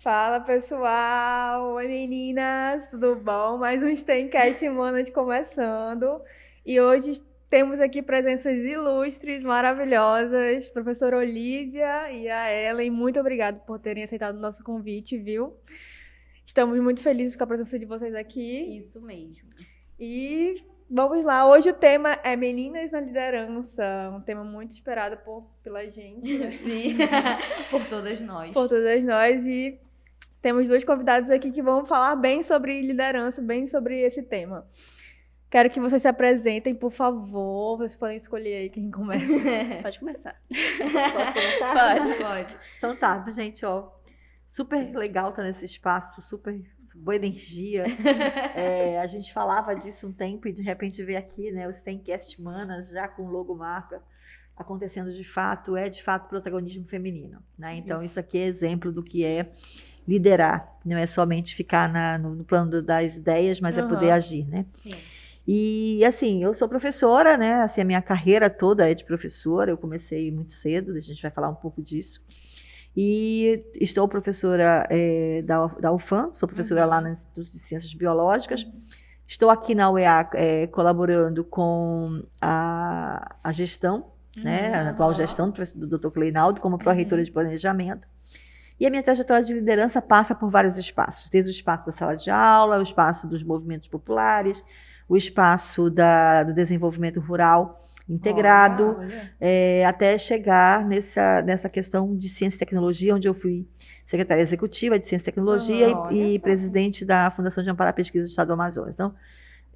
Fala pessoal, oi meninas, tudo bom? Mais um Steamcast Manas começando e hoje temos aqui presenças ilustres, maravilhosas, professora Olivia e a Ellen, muito obrigada por terem aceitado o nosso convite, viu? Estamos muito felizes com a presença de vocês aqui. Isso mesmo. E vamos lá, hoje o tema é Meninas na Liderança, um tema muito esperado pela gente, né? Sim, por todas nós. Por todas nós, e temos dois convidados aqui que vão falar bem sobre liderança, bem sobre esse tema. Quero que vocês se apresentem, por favor. Vocês podem escolher aí quem começa. Pode começar. Posso começar? Pode. Então tá, gente, ó. Super legal estar nesse espaço, super boa energia. A gente falava disso um tempo e de repente veio aqui, né? O Steamcast Manas, já com logomarca acontecendo de fato protagonismo feminino, né? Então isso aqui é exemplo do que é liderar, não é somente ficar no plano das ideias, mas é poder agir, né? Sim. E assim, eu sou professora, né? Assim, a minha carreira toda é de professora, eu comecei muito cedo, a gente vai falar um pouco disso. E estou professora da UFAM, sou professora lá no Instituto de Ciências Biológicas. Estou aqui na UEA colaborando com a gestão, né? A atual gestão do Dr. Cleinaldo, como pró-reitora de planejamento. E a minha trajetória de liderança passa por vários espaços, desde o espaço da sala de aula, o espaço dos movimentos populares, o espaço do desenvolvimento rural integrado, até chegar nessa questão de ciência e tecnologia, onde eu fui secretária executiva de ciência e tecnologia e presidente da Fundação de Amparo à Pesquisa do Estado do Amazonas. Então,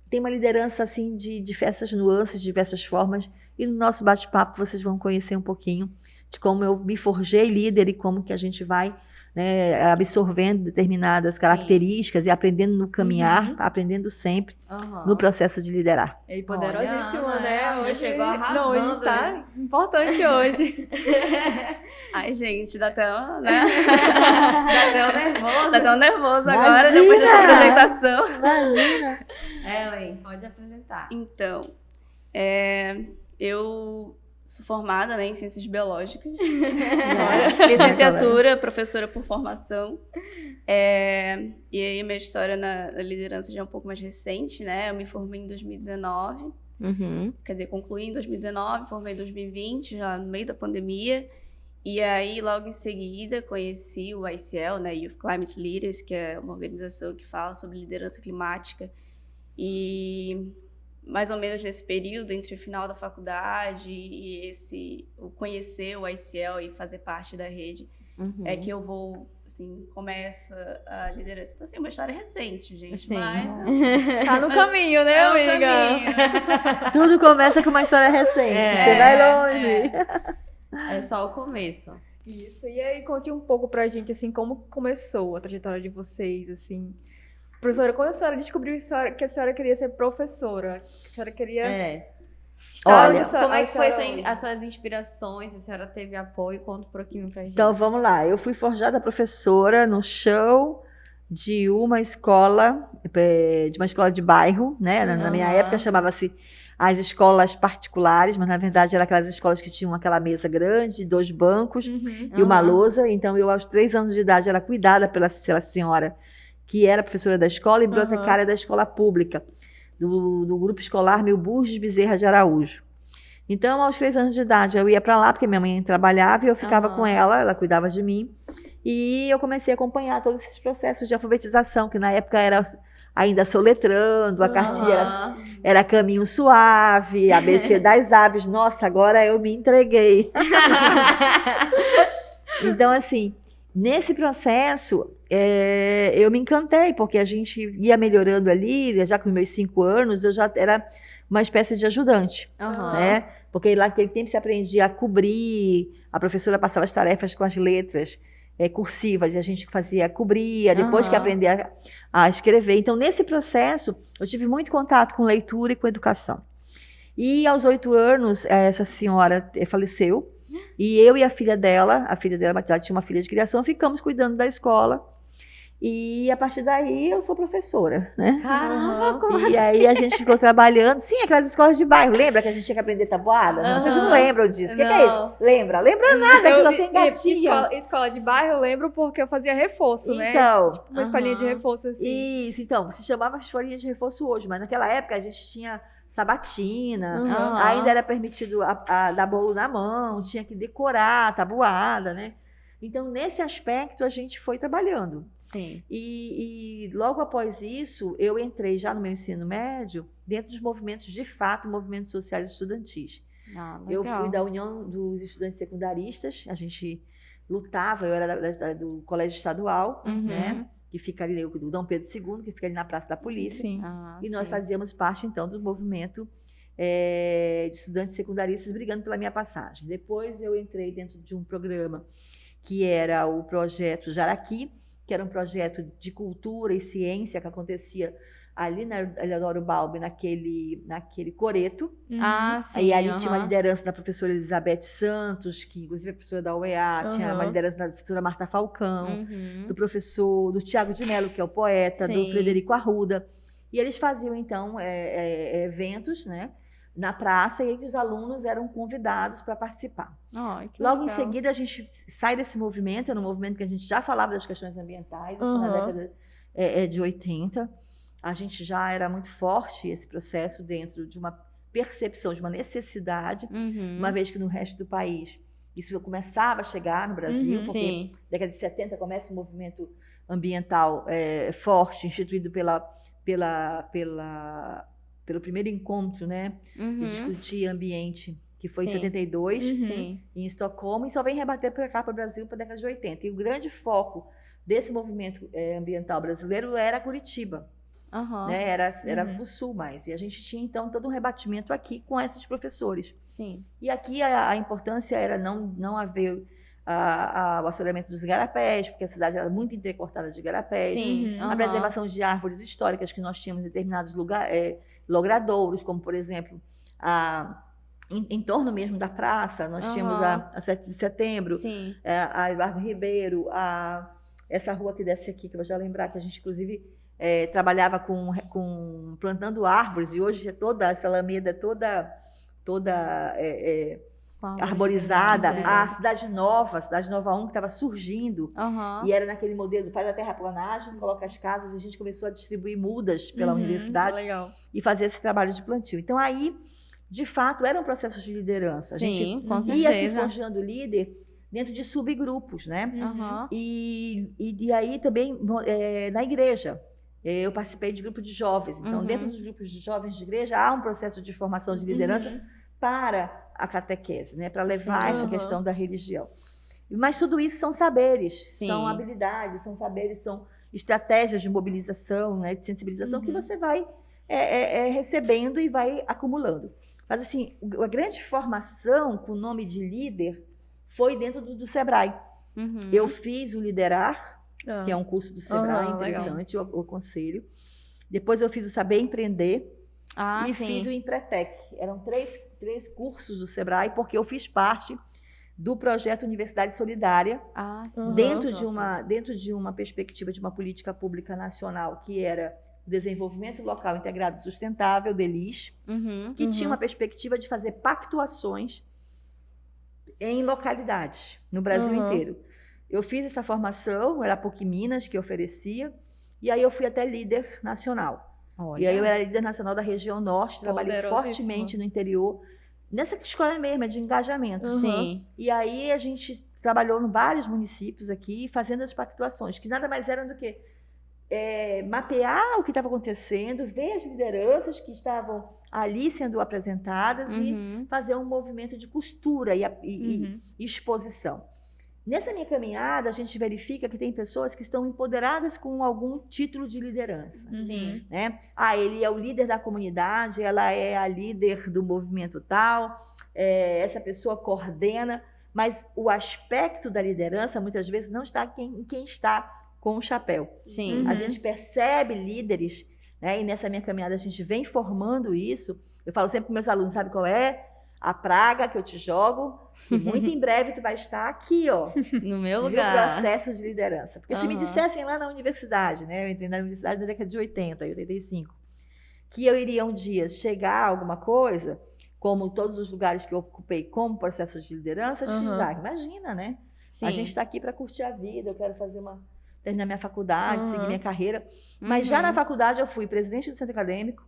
tem uma liderança assim de diversas nuances, de diversas formas, e no nosso bate-papo vocês vão conhecer um pouquinho de como eu me forjei líder e como que a gente vai, né, absorvendo determinadas características e aprendendo no caminhar, aprendendo sempre no processo de liderar. E poderosíssima, né? Hoje chegou arrasando. Não, hoje está importante hoje. Ai, gente, dá até um nervoso agora, Imagina! depois dessa apresentação. Imagina! Ellen, pode apresentar. Então, eu sou formada, né, em Ciências Biológicas, licenciatura, professora por formação, e aí minha história na liderança já é um pouco mais recente, né, eu me formei em 2019, quer dizer, concluí em 2019, formei em 2020, já no meio da pandemia, e aí logo em seguida conheci o ICL, né, Youth Climate Leaders, que é uma organização que fala sobre liderança climática, e mais ou menos nesse período, entre o final da faculdade e o conhecer o ICL e fazer parte da rede, é que eu vou, assim, começo a liderança. Então, assim, uma história recente, gente, Sim. Mas tá no caminho, né, amiga? Caminho. Tudo começa com uma história recente, você vai longe. É só o começo. Isso, e aí conte um pouco pra gente, assim, como começou a trajetória de vocês, assim. Professora, quando a senhora descobriu que a senhora queria ser professora, que a senhora queria... Olha, como é que foi as suas inspirações? A senhora teve apoio? Conta um pouquinho pra gente. Então, vamos lá. Eu fui forjada professora no show de uma escola de bairro, né? Na minha época chamava-se as escolas particulares, mas na verdade eram aquelas escolas que tinham aquela mesa grande, 2 bancos e uma lousa. Então, eu aos 3 anos de idade era cuidada pela senhora que era professora da escola e bibliotecária da escola pública, do grupo escolar Milburges Bezerra de Araújo. Então, aos 3 anos de idade, eu ia para lá, porque minha mãe trabalhava e eu ficava com ela cuidava de mim. E eu comecei a acompanhar todos esses processos de alfabetização, que na época era ainda soletrando, a cartilha era Caminho Suave, ABC das Aves. Nossa, agora eu me entreguei. Então, assim, nesse processo, eu me encantei, porque a gente ia melhorando ali, já com meus 5 anos, eu já era uma espécie de ajudante, né? Porque lá naquele tempo se aprendia a cobrir, a professora passava as tarefas com as letras cursivas, e a gente cobria, depois que aprendia a escrever. Então, nesse processo, eu tive muito contato com leitura e com educação. E aos 8 anos, essa senhora faleceu, e eu e a filha dela ela tinha uma filha de criação, ficamos cuidando da escola. E a partir daí eu sou professora, né? Caramba, como E aí a gente ficou trabalhando, sim, aquelas escolas de bairro. Lembra que a gente tinha que aprender tabuada? Não, vocês não lembram disso. O que é isso? Lembra? Lembra nada, que só tem gatinho. Escola de bairro eu lembro porque eu fazia reforço, né? Então, Tipo, uma escolinha de reforço, assim. Isso, então, se chamava escolinha de reforço hoje, mas naquela época a gente tinha sabatina, ainda era permitido a dar bolo na mão, tinha que decorar a tabuada, né? Então, nesse aspecto, a gente foi trabalhando. Sim. E logo após isso, eu entrei já no meu ensino médio dentro dos movimentos, de fato, movimentos sociais estudantis. Eu fui da União dos Estudantes Secundaristas, a gente lutava, eu era do Colégio Estadual, né? Que fica ali, do Dom Pedro II, que fica ali na Praça da Polícia. Sim. E nós fazíamos parte, então, do movimento de estudantes secundaristas brigando pela minha passagem. Depois eu entrei dentro de um programa que era o Projeto Jaraqui, que era um projeto de cultura e ciência que acontecia ali na Eleonora Balbi, naquele coreto. Sim. Aí ali tinha uma liderança da professora Elizabeth Santos, que inclusive é professora da UEA, tinha uma liderança da professora Marta Falcão, do Tiago de Mello, que é o poeta, do Frederico Arruda. E eles faziam, então, eventos, né, na praça, e aí os alunos eram convidados para participar. Logo em seguida, a gente sai desse movimento, era um movimento que a gente já falava das questões ambientais, isso na década de 80. A gente já era muito forte esse processo dentro de uma percepção, de uma necessidade, uma vez que no resto do país isso começava a chegar no Brasil, porque na década de 70 começa um movimento ambiental forte, instituído pelo primeiro encontro, né, de discutir ambiente, que foi em 72, em Estocolmo, e só vem rebater para cá, para o Brasil, para a década de 80. E o grande foco desse movimento ambiental brasileiro era Curitiba. Né? Era para o sul mais. E a gente tinha, então, todo um rebatimento aqui com esses professores. E aqui a importância era não haver o assoreamento dos igarapés, porque a cidade era muito intercortada de igarapés. A preservação de árvores históricas que nós tínhamos em determinados logradouros, como, por exemplo, em torno mesmo da praça, nós tínhamos a 7 de setembro, a Eduardo Ribeiro, essa rua que desce aqui, que eu vou já lembrar, que a gente, inclusive, trabalhava plantando árvores, e hoje toda essa alameda toda arborizada. A Cidade Nova 1, que estava surgindo, e era naquele modelo, faz a terraplanagem, coloca as casas, e a gente começou a distribuir mudas pela universidade e fazer esse trabalho de plantio. Então, aí, de fato, eram processos de liderança. A gente com ia certeza. se forjando líder dentro de subgrupos, né? E aí também na igreja. Eu participei de grupo de jovens. Então, dentro dos grupos de jovens de igreja, há um processo de formação de liderança para a catequese, né? Para levar essa questão da religião. Mas tudo isso são saberes, são habilidades, são saberes, são estratégias de mobilização, né? De sensibilização que você vai recebendo e vai acumulando. Mas, assim, a grande formação com o nome de líder foi dentro do Sebrae. Eu fiz o Liderar, que é um curso do Sebrae, interessante, eu aconselho. Depois eu fiz o Saber Empreender e fiz o Empretec. Eram três cursos do Sebrae, porque eu fiz parte do projeto Universidade Solidária, dentro de uma perspectiva de uma política pública nacional, que era o Desenvolvimento Local Integrado e Sustentável, DELIS, que tinha uma perspectiva de fazer pactuações em localidades, no Brasil inteiro. Eu fiz essa formação, era a PUC Minas que oferecia, e aí eu fui até líder nacional. E aí eu era líder nacional da região norte, trabalhei fortemente no interior, nessa escola mesmo, de engajamento. E aí a gente trabalhou em vários municípios aqui, fazendo as pactuações, que nada mais eram do que mapear o que estava acontecendo, ver as lideranças que estavam ali sendo apresentadas e fazer um movimento de costura e exposição. Nessa minha caminhada, a gente verifica que tem pessoas que estão empoderadas com algum título de liderança. Né? Ele é o líder da comunidade, ela é a líder do movimento tal, essa pessoa coordena, mas o aspecto da liderança, muitas vezes, não está em quem está com o chapéu. A gente percebe líderes, né? E nessa minha caminhada a gente vem formando isso. Eu falo sempre para meus alunos, sabe qual é? a praga que eu te jogo, que muito em breve tu vai estar aqui, ó. No meu No lugar. processo de liderança. Porque se me dissessem lá na universidade, né? Eu entrei na universidade na década de 80, 85, que eu iria um dia chegar a alguma coisa, como todos os lugares que eu ocupei como processo de liderança, a gente diz, imagina, né? Sim. A gente está aqui para curtir a vida, eu quero terminar minha faculdade, seguir minha carreira. Mas já na faculdade eu fui presidente do centro acadêmico,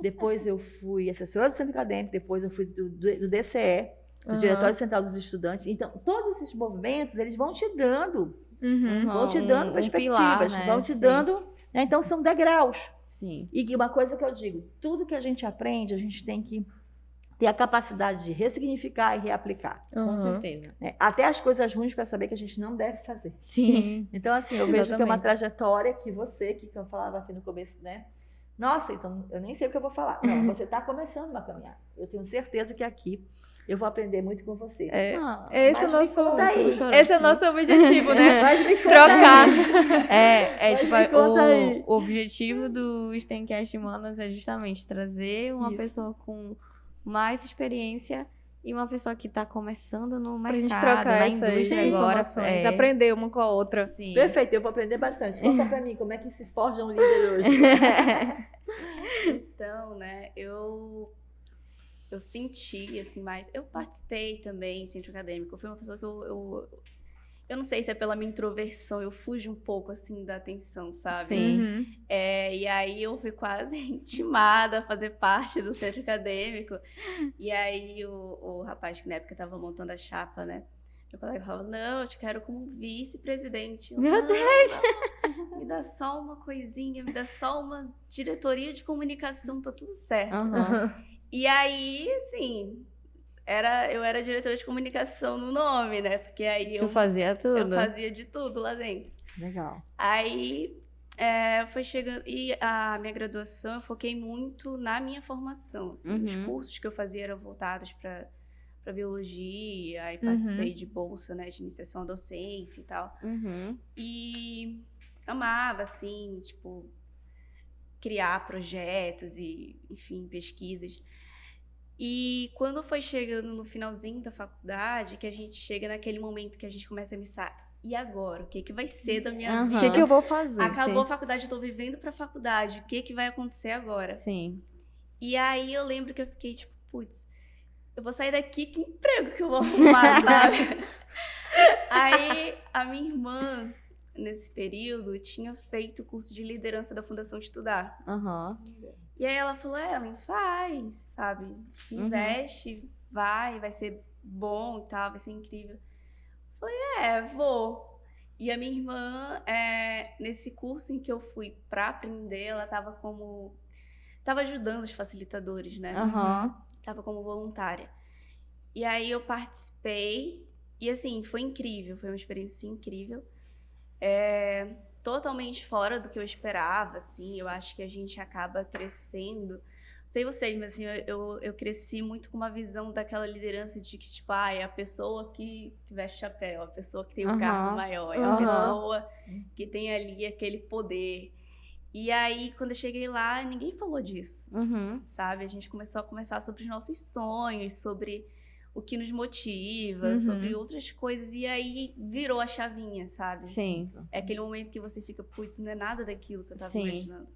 depois eu fui assessora do centro acadêmico, depois eu fui do DCE, do Diretório Central dos Estudantes. Então, todos esses movimentos, eles vão te dando, vão te dando perspectivas, pilar, né? Vão te dando... Né? Então, são degraus. Sim. E uma coisa que eu digo, tudo que a gente aprende, a gente tem que ter a capacidade de ressignificar e reaplicar. Com certeza. Até as coisas ruins para saber que a gente não deve fazer. Sim. Então, assim, eu vejo que é uma trajetória que você, que eu falava aqui no começo, né? Nossa, então eu nem sei o que eu vou falar. Não, você está começando uma caminhada. Eu tenho certeza que aqui eu vou aprender muito com você. Esse é o nosso objetivo, né? Trocar. Tipo, o objetivo do STEMcast Humanas é justamente trazer uma pessoa com mais experiência e uma pessoa que está começando no mercado, pra gente trocar na essas indústria agora. Aprender uma com a outra. Sim. Perfeito, eu vou aprender bastante. Conta pra mim, como é que se forja um líder hoje? Então, né, eu senti, assim, mais... Eu participei também em centro acadêmico. Eu fui uma pessoa que eu não sei se é pela minha introversão, eu fujo um pouco, assim, da atenção, sabe? Sim. E aí eu fui quase intimada a fazer parte do centro acadêmico. E aí o rapaz que na época estava montando a chapa, né? Meu colega falava, não, eu te quero como vice-presidente. Meu Deus! Não, me dá só uma coisinha, me dá só uma diretoria de comunicação, tá tudo certo. E aí, assim... Eu era diretora de comunicação no nome, né? Porque aí Tu fazia tudo? Eu fazia de tudo lá dentro. Legal. Aí foi chegando... E a minha graduação, eu foquei muito na minha formação. Assim, os cursos que eu fazia eram voltados para biologia. Aí participei de bolsa, né? De iniciação à docência e tal. E amava, assim, tipo... criar projetos e, enfim, pesquisas. E quando foi chegando no finalzinho da faculdade, que a gente chega naquele momento que a gente começa a pensar, e agora? O que vai ser da minha vida? O que eu vou fazer? Acabou a faculdade, eu tô vivendo pra faculdade. O que vai acontecer agora? Sim. E aí eu lembro que eu fiquei tipo, putz, eu vou sair daqui, que emprego que eu vou arrumar, sabe? Aí a minha irmã, nesse período, tinha feito o curso de liderança da Fundação Estudar. E aí ela falou, Ellen, faz, sabe? Investe, vai ser bom e tal, vai ser incrível. Eu falei, vou. E a minha irmã, nesse curso em que eu fui pra aprender, ela tava ajudando os facilitadores, né? Tava como voluntária. E aí eu participei, e assim, foi incrível, foi uma experiência incrível. Totalmente fora do que eu esperava, assim, eu acho que a gente acaba crescendo. Não sei vocês, mas assim, eu cresci muito com uma visão daquela liderança de que, tipo, é a pessoa que veste chapéu, a pessoa que tem um cargo maior, é a pessoa que tem ali aquele poder. E aí, quando eu cheguei lá, ninguém falou disso, sabe? A gente começou a conversar sobre os nossos sonhos, sobre o que nos motiva, sobre outras coisas, e aí virou a chavinha, sabe? Sim. É aquele momento que você fica, putz, não é nada daquilo que eu tava imaginando.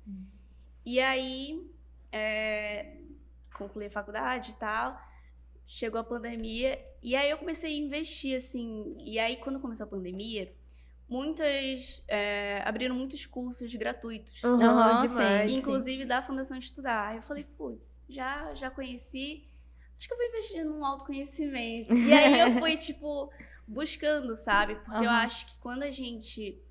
E aí, concluí a faculdade e tal, chegou a pandemia, e aí eu comecei a investir, assim, e aí quando começou a pandemia, abriram muitos cursos gratuitos. Demais. Inclusive da Fundação Estudar. Aí eu falei, putz, já conheci... Acho que eu vou investir num autoconhecimento. E aí eu fui, tipo, buscando, sabe? Porque eu acho que quando a gente...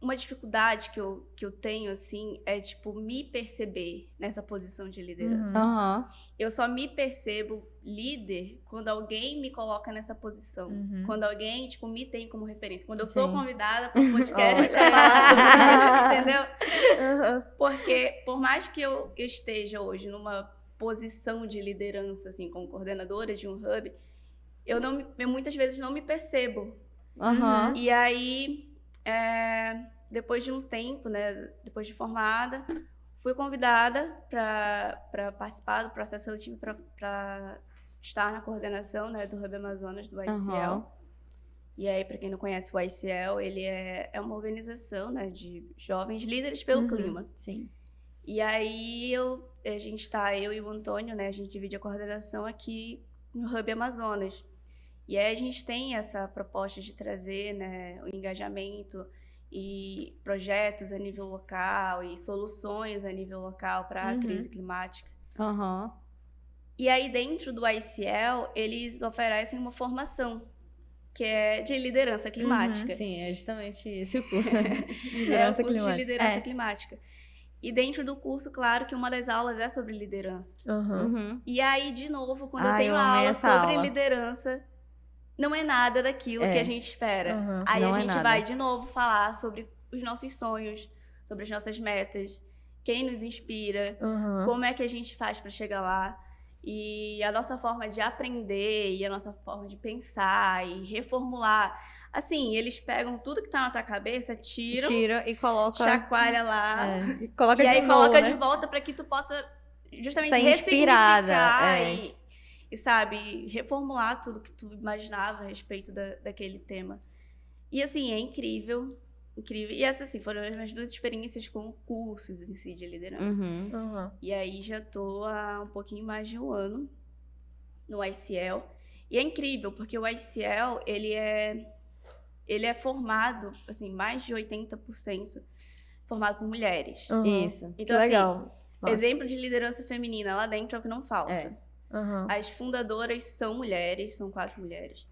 Uma dificuldade que eu tenho, assim, é, tipo, me perceber nessa posição de liderança. Eu só me percebo líder quando alguém me coloca nessa posição. Quando alguém, tipo, me tem como referência. Quando eu sou convidada para um podcast para falar sobre isso, entendeu? Porque, por mais que eu esteja hoje numa posição de liderança, assim, como coordenadora de um hub, eu muitas vezes não me percebo. E aí, depois de um tempo, né, depois de formada, fui convidada para participar do processo seletivo para estar na coordenação, né, do Hub Amazonas, do ICL. E aí, para quem não conhece o ICL, ele é uma organização, né, de jovens líderes pelo clima. Sim. E aí, eu e o Antônio, né, a gente divide a coordenação aqui no Hub Amazonas. E aí, a gente tem essa proposta de trazer, né, o engajamento e projetos a nível local e soluções a nível local para a crise climática. E aí, dentro do ICL, eles oferecem uma formação, que é de liderança climática. Sim, é justamente esse o curso. É o curso de liderança climática. E dentro do curso, claro que uma das aulas é sobre liderança. E aí, de novo, quando eu tenho aula sobre liderança, não é nada daquilo que a gente espera. Aí não a gente vai, de novo, falar sobre os nossos sonhos, sobre as nossas metas, quem nos inspira, como é que a gente faz para chegar lá. E a nossa forma de aprender e a nossa forma de pensar e reformular. Assim, eles pegam tudo que tá na tua cabeça, tiram e coloca... chacoalha lá. E coloca e de aí novo, coloca né? de volta para que tu possa justamente ser inspirada. ressignificar e, sabe, reformular tudo que tu imaginava a respeito daquele tema. E, assim, é incrível. Incrível. E essas, assim, foram as minhas 2 experiências com cursos em si de liderança. E aí já tô há um pouquinho mais de um ano no ICL. E é incrível, porque o ICL, ele é formado, assim, mais de 80% formado por mulheres. Isso. Então, que legal. assim, exemplo de liderança feminina lá dentro é o que não falta. As fundadoras são mulheres, são 4 mulheres.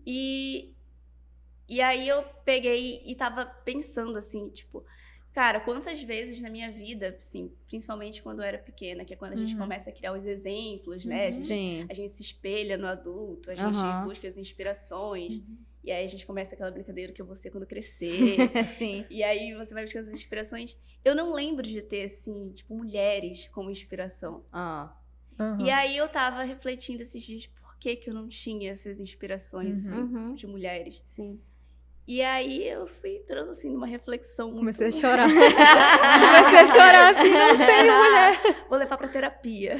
E aí eu peguei e tava pensando assim, tipo, cara, quantas vezes na minha vida, assim, principalmente quando eu era pequena, que é quando a gente começa a criar os exemplos, né? A gente se espelha no adulto, a gente busca as inspirações. E aí a gente começa aquela brincadeira que eu vou ser quando crescer. E aí você vai buscando as inspirações. Eu não lembro de ter, assim, tipo, mulheres como inspiração. E aí eu tava refletindo esses dias, por que eu não tinha essas inspirações, assim, de mulheres? E aí eu fui entrando, assim, numa reflexão muito... Comecei a chorar. Comecei a chorar, assim, não tenho mulher. Vou levar pra terapia.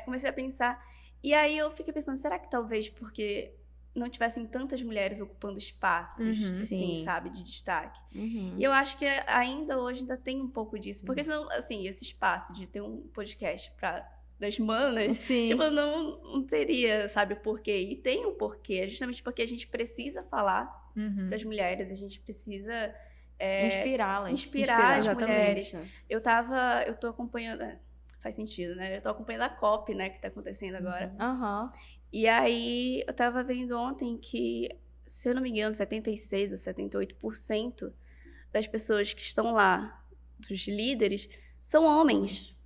Comecei a pensar. E aí eu fiquei pensando, será que talvez porque não tivessem tantas mulheres ocupando espaços, assim, sabe, de destaque? E eu acho que ainda hoje ainda tem um pouco disso. Porque senão, assim, esse espaço de ter um podcast das manas, tipo, não teria, sabe, porquê. E tem um porquê, justamente porque a gente precisa falar pras mulheres, a gente precisa inspirá-las. Inspirar as mulheres. Eu tô acompanhando, faz sentido, né? Eu tô acompanhando a COP, né, que tá acontecendo agora. E aí, eu tava vendo ontem que, se eu não me engano, 76% ou 78% das pessoas que estão lá, dos líderes, são homens.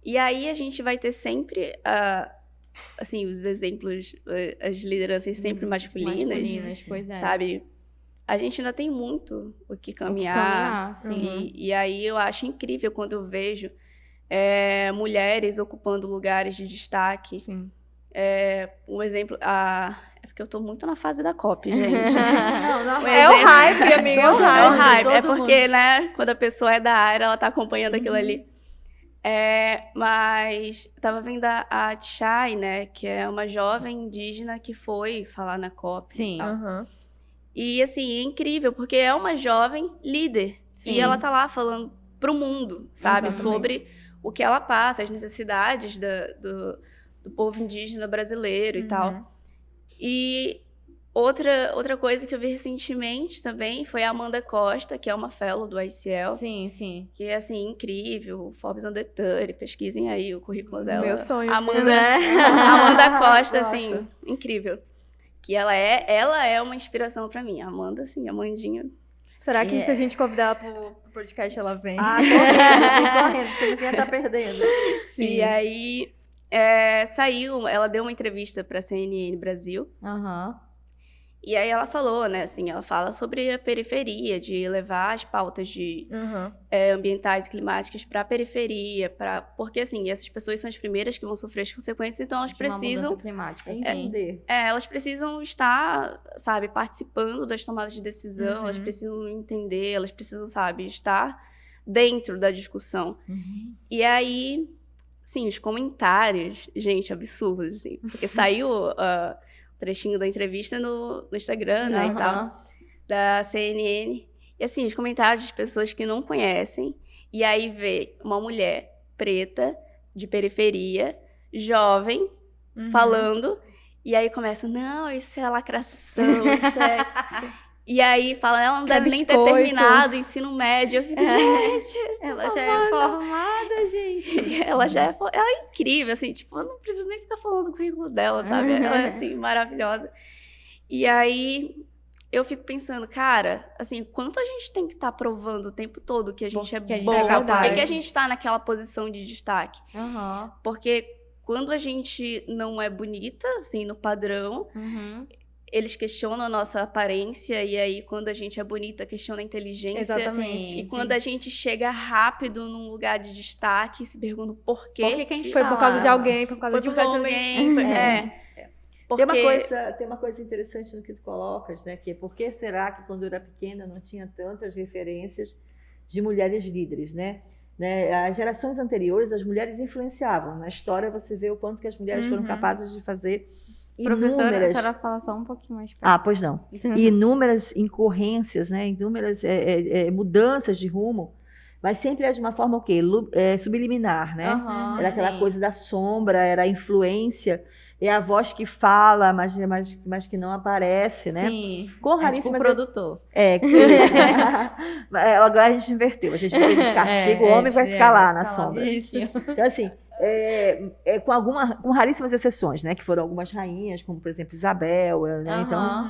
E aí a gente vai ter sempre, assim, os exemplos, as lideranças sempre masculinas, pois é. sabe? A gente ainda tem muito o que caminhar. E aí eu acho incrível quando eu vejo mulheres ocupando lugares de destaque. Um exemplo... É porque eu tô muito na fase da COP, gente. É o hype, amiga. É o hype. É porque, né, quando a pessoa é da área, ela tá acompanhando aquilo ali. Mas eu tava vendo a Tchai, né, que é uma jovem indígena que foi falar na COP. E, assim, é incrível, porque é uma jovem líder. E ela tá lá falando pro mundo, sabe? Sobre o que ela passa, as necessidades do povo indígena brasileiro e tal. E outra coisa que eu vi recentemente também foi a Amanda Costa, que é uma fellow do ICL. Que é, assim, incrível. Forbes Under 30, pesquisem aí o currículo dela. Meu sonho. Amanda Costa, assim, incrível. Que ela é uma inspiração pra mim. A Amanda, assim, a Amandinha. Será que se a gente convidar pro podcast, ela vem? Correndo, você não ia estar perdendo. E aí, ela deu uma entrevista pra CNN Brasil. E aí ela falou, né, assim, ela fala sobre a periferia, de levar as pautas de ambientais e climáticas para a periferia, porque, assim, essas pessoas são as primeiras que vão sofrer as consequências, então elas precisam... elas precisam estar, sabe, participando das tomadas de decisão, elas precisam entender, elas precisam, sabe, estar dentro da discussão. E aí... sim, os comentários, gente, absurdos, assim. Porque saiu o trechinho da entrevista no Instagram, né, e tal, da CNN. E, assim, os comentários de pessoas que não conhecem. E aí vê uma mulher preta, de periferia, jovem, falando. E aí começa, não, isso é lacração, isso é... E aí fala, ela não deve nem ter terminado o ensino médio. Eu fico, gente... Ela já é formada, gente. Ela é incrível, assim, tipo, eu não preciso nem ficar falando do currículo dela, sabe? Ela é, assim, maravilhosa. E aí, eu fico pensando, cara, assim, quanto a gente tem que estar provando o tempo todo que a gente Porque é a gente bom, é capaz. por que a gente tá naquela posição de destaque? Porque quando a gente não é bonita, assim, no padrão... Eles questionam a nossa aparência, e aí, quando a gente é bonita, questiona a inteligência. Exatamente. E quando a gente chega rápido num lugar de destaque, se pergunta por quê. Porque quem Foi está por causa lá? de alguém, foi por causa Foi de por causa de alguém. Porque... Tem uma coisa interessante no que tu colocas, né? Que é por que será que quando eu era pequena não tinha tantas referências de mulheres líderes, né? As gerações anteriores, as mulheres influenciavam. Na história você vê o quanto que as mulheres foram capazes de fazer Professora, a senhora fala só um pouquinho mais perto. Ah, pois não. Inúmeras incorrências, né? Inúmeras mudanças de rumo, mas sempre é de uma forma o quê? Subliminar, né? Era aquela coisa da sombra, era a influência, é a voz que fala, mas que não aparece, né? Sim. Com É tipo o produtor. Agora a gente inverteu, a gente vai de castigo, o homem vai ficar lá na sombra. Isso. Então, assim, com raríssimas exceções, né? Que foram algumas rainhas, como, por exemplo, Isabel, né? Então,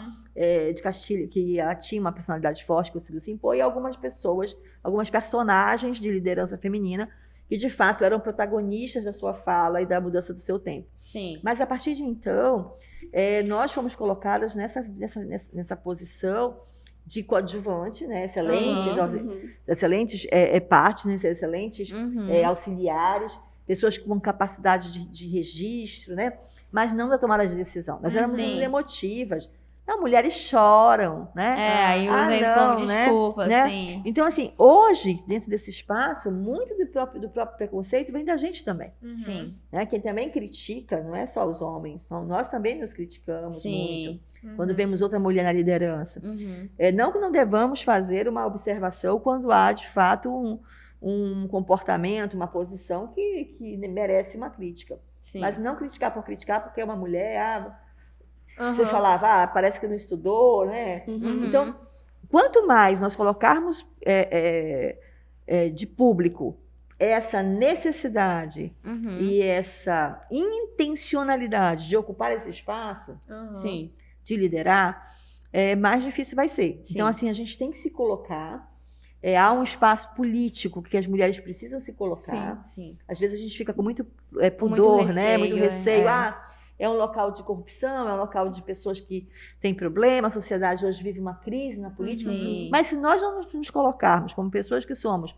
de Castilho, que ela tinha uma personalidade forte que conseguiu se impor, e algumas pessoas, algumas personagens de liderança feminina que, de fato, eram protagonistas da sua fala e da mudança do seu tempo. Sim. Mas, a partir de então, nós fomos colocadas nessa posição de coadjuvante, né? Excelentes partners, excelentes auxiliares, pessoas com capacidade de registro, né? Mas não da tomada de decisão. Nós éramos muito emotivas. Não, mulheres choram, né? Aí usa isso como desculpa, né? assim. Então, assim, hoje, dentro desse espaço, muito do próprio preconceito vem da gente também. Sim. Né? Quem também critica, não é só os homens, nós também nos criticamos muito. Quando vemos outra mulher na liderança. Não que não devamos fazer uma observação quando há, de fato, um comportamento, uma posição que merece uma crítica. Sim. Mas não criticar por criticar, porque é uma mulher, você falava, parece que não estudou, né? Então, quanto mais nós colocarmos de público essa necessidade e essa intencionalidade de ocupar esse espaço, de liderar, mais difícil vai ser. Sim. Então, assim, a gente tem que se colocar. Há um espaço político que as mulheres precisam se colocar. Sim. Às vezes a gente fica com muito pudor, muito né? Muito receio. É. É um local de corrupção, é um local de pessoas que têm problema, a sociedade hoje vive uma crise na política. Sim. Mas se nós não nos colocarmos como pessoas que somos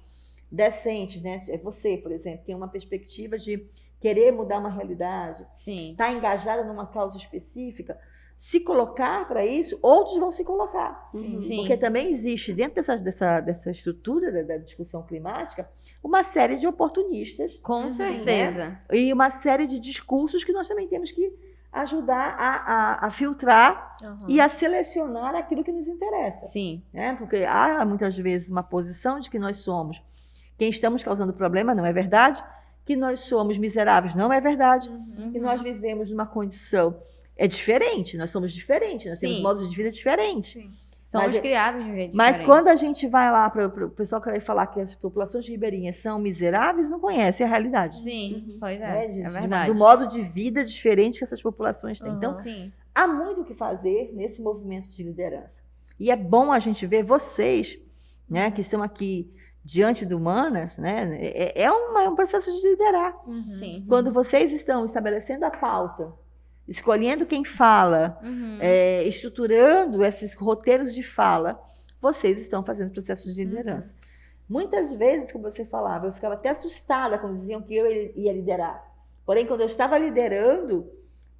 decentes, né? Você, por exemplo, tem uma perspectiva de querer mudar uma realidade, está engajada numa causa específica, se colocar para isso, outros vão se colocar. Sim. Porque também existe, dentro dessa estrutura da discussão climática, uma série de oportunistas. Com certeza. Né? E uma série de discursos que nós também temos que ajudar a filtrar e a selecionar aquilo que nos interessa. Sim. Né? Porque há, muitas vezes, uma posição de que nós somos quem estamos causando problema, não é verdade? Que nós somos miseráveis, não é verdade? Que nós vivemos numa condição... É diferente, nós somos diferentes, nós temos modos de vida diferentes. Sim. Somos criados de um jeito Mas diferente. quando a gente vai lá para o pessoal querer falar que as populações ribeirinhas são miseráveis, não conhece a realidade. Sim, pois Né? é verdade. Do modo de vida diferente que essas populações têm. Então, Sim. há muito o que fazer nesse movimento de liderança. E é bom a gente ver vocês, né, que estão aqui diante do Humanas, né, é um processo de liderar. Sim. Quando vocês estão estabelecendo a pauta, escolhendo quem fala, estruturando esses roteiros de fala, vocês estão fazendo processos de liderança. Muitas vezes, como você falava, eu ficava até assustada quando diziam que eu ia liderar. Porém, quando eu estava liderando,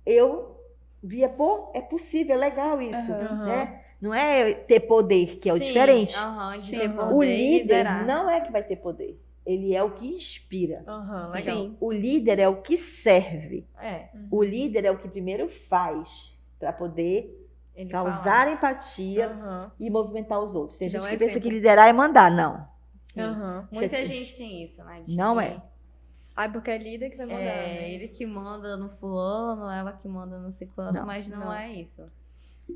eu via, é possível, é legal isso. Né? Não é ter poder, que é o diferente. De ter poder O e líder liderar. não é que vai ter poder. ele é o que inspira. Legal. Sim. O líder é o que serve. É, O líder é o que primeiro faz para poder ele causar fala. empatia Aham. e movimentar os outros. Tem Dá gente um que pensa exemplo. que liderar é mandar. Não. Sim. Aham. Muita Você- gente tem isso, né? De Não que é. Ai, porque é líder que vai mandar, né? ele que manda no fulano, ela que manda no ciclano, Não. mas não Não. é isso.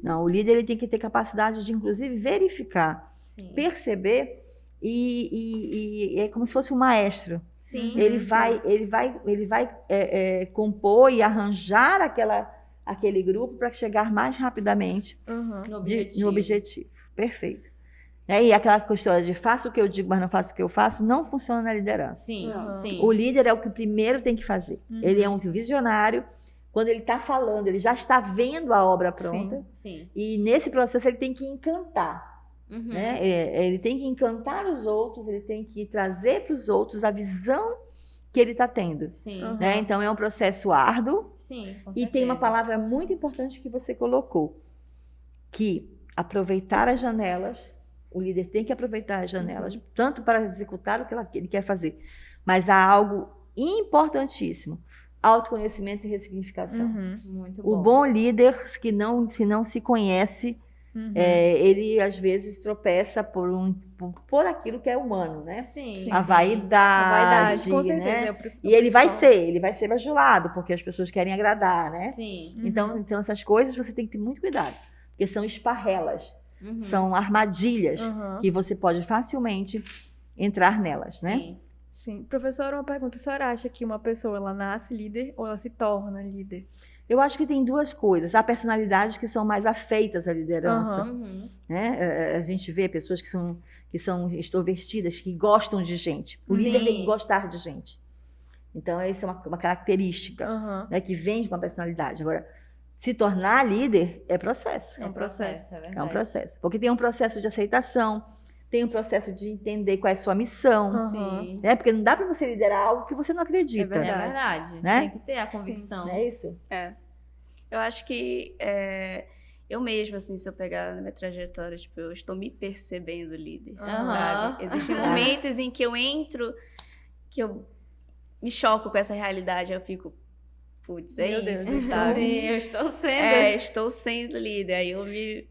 Não, o líder ele tem que ter capacidade de, inclusive, verificar, Sim. perceber e é como se fosse um maestro. Sim. Ele vai compor e arranjar aquele grupo para chegar mais rapidamente Aham. No no objetivo. objetivo. Perfeito. E aquela questão de faço o que eu digo, mas não faço o que eu faço, não funciona na liderança. Sim, Aham. sim. O líder é o que primeiro tem que fazer. Ele é um visionário. Quando ele está falando, ele já está vendo a obra pronta. Sim. E nesse processo ele tem que encantar. Uhum. Né? Ele tem que encantar os outros, ele tem que trazer para os outros a visão que ele está tendo. Sim. Aham. Né? Então é um processo árduo. Sim, com E tem uma certeza. palavra muito importante que você colocou, que aproveitar as janelas, o líder tem que aproveitar as janelas, tanto para executar o que ele quer fazer, mas há algo importantíssimo, autoconhecimento e ressignificação. Uhum. Muito O bom líder que não se conhece, Uhum. ele às vezes tropeça por aquilo que é humano, né? Sim. A A vaidade, vaidade, com certeza. né? É o pri- E ele vai principal. ser bajulado, porque as pessoas querem agradar, né? Sim. Então essas coisas você tem que ter muito cuidado, porque são esparrelas, Uhum. são armadilhas Aham. que você pode facilmente entrar nelas, né? Sim. Sim. Professora, uma pergunta. A senhora acha que uma pessoa ela nasce líder ou ela se torna líder? Eu acho que tem duas coisas. Há personalidades que são mais afeitas à liderança, Aham. Uhum. né? A gente vê pessoas que são extrovertidas, que gostam de gente. O líder Sim. tem que gostar de gente. Então, essa é uma característica, Aham. né, que vem com a personalidade. Agora, se tornar líder é processo. É um processo, é É verdade. um processo. Porque tem um processo de aceitação, tem um processo de entender qual é a sua missão, Aham. Sim. né? Porque não dá para você liderar algo que você não acredita. É É verdade. verdade. Né? Tem que ter a convicção. Não é isso? Eu acho que eu mesma, assim, se eu pegar na minha trajetória, tipo, eu estou me percebendo líder, Aham. sabe? Existem momentos em que eu entro, que eu me choco com essa realidade, eu fico, putz, é Meu Deus, isso, sabe? Sim, eu estou sendo. Estou sendo líder, aí eu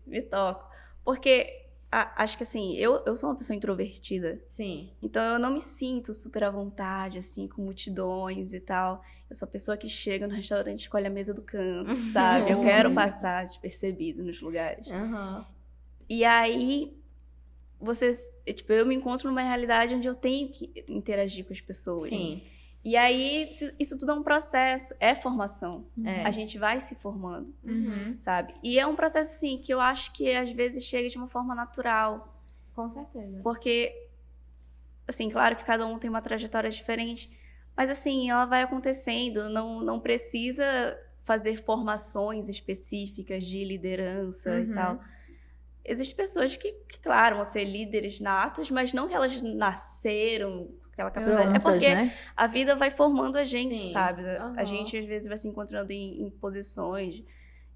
me toco. Porque acho que, assim, eu sou uma pessoa introvertida, Sim. então eu não me sinto super à vontade, assim, com multidões e tal. Eu sou a pessoa que chega no restaurante e escolhe a mesa do canto, sabe? Eu quero passar despercebido nos lugares. Aham. E aí, eu me encontro numa realidade onde eu tenho que interagir com as pessoas. Sim. E aí, isso tudo é um processo, é formação. É. A gente vai se formando, Uhum. sabe? E é um processo, assim, que eu acho que às vezes chega de uma forma natural. Com certeza. Porque, assim, claro que cada um tem uma trajetória diferente, mas, assim, ela vai acontecendo, não precisa fazer formações específicas de liderança e Uhum. tal. Existem pessoas que, claro, vão ser líderes natos, mas não que elas nasceram com aquela capacidade. É Prontas, porque né? a vida vai formando a gente, Sim. sabe? Aham. A gente, às vezes, vai se encontrando em posições,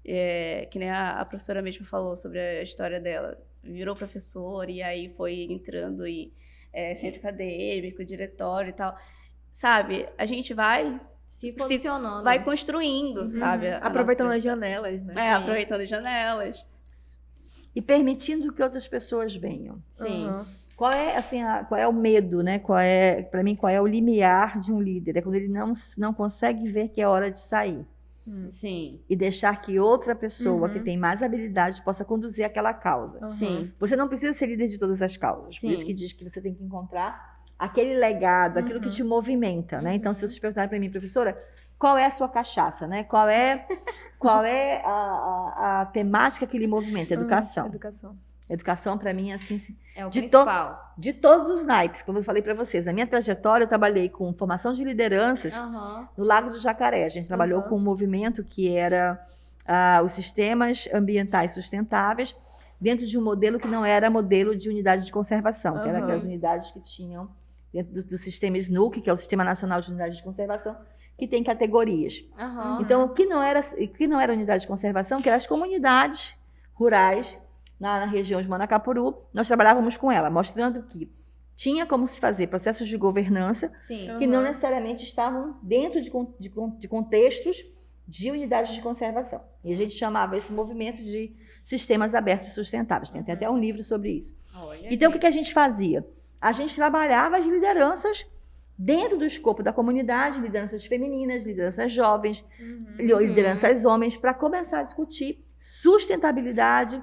que nem a professora mesmo falou sobre a história dela. Virou professora e aí foi entrando em centro acadêmico, diretório e tal. Sabe? A gente vai Posicionando. vai construindo, sabe? a Aproveitando nossa as janelas, né? trajetória. Aproveitando as janelas. E permitindo que outras pessoas venham. Sim. Aham. Qual é, assim, qual é o medo, né? Para mim, qual é o limiar de um líder? É quando ele não consegue ver que é hora de sair Sim. e deixar que outra pessoa Uhum. que tem mais habilidade possa conduzir aquela causa. Aham. Sim. Você não precisa ser líder de todas as causas. Sim. Por isso que diz que você tem que encontrar aquele legado, aquilo que Uhum. te movimenta, né? Então, Uhum. se vocês perguntarem para mim, professora, qual é a sua cachaça, né? Qual é a temática que lhe movimenta? Educação. Educação. Educação, para mim, assim, É o De principal. de todos os naipes, como eu falei para vocês. Na minha trajetória, eu trabalhei com formação de lideranças Aham. no Lago do Jacaré. A gente trabalhou Uhum. com um movimento que era os sistemas ambientais sustentáveis dentro de um modelo que não era modelo de unidade de conservação, que era Uhum. aquelas unidades que tinham dentro do sistema SNUC, que é o Sistema Nacional de Unidade de Conservação, que tem categorias. Aham. Então, o que não era unidade de conservação, que eram as comunidades rurais na região de Manacapuru, nós trabalhávamos com ela, mostrando que tinha como se fazer processos de governança Sim. que não necessariamente estavam dentro de contextos de unidades de conservação. E a gente chamava esse movimento de sistemas abertos e sustentáveis. Tem até um livro sobre isso. Então, o que a gente fazia? A gente trabalhava as lideranças dentro do escopo da comunidade, lideranças femininas, lideranças jovens, lideranças homens, para começar a discutir sustentabilidade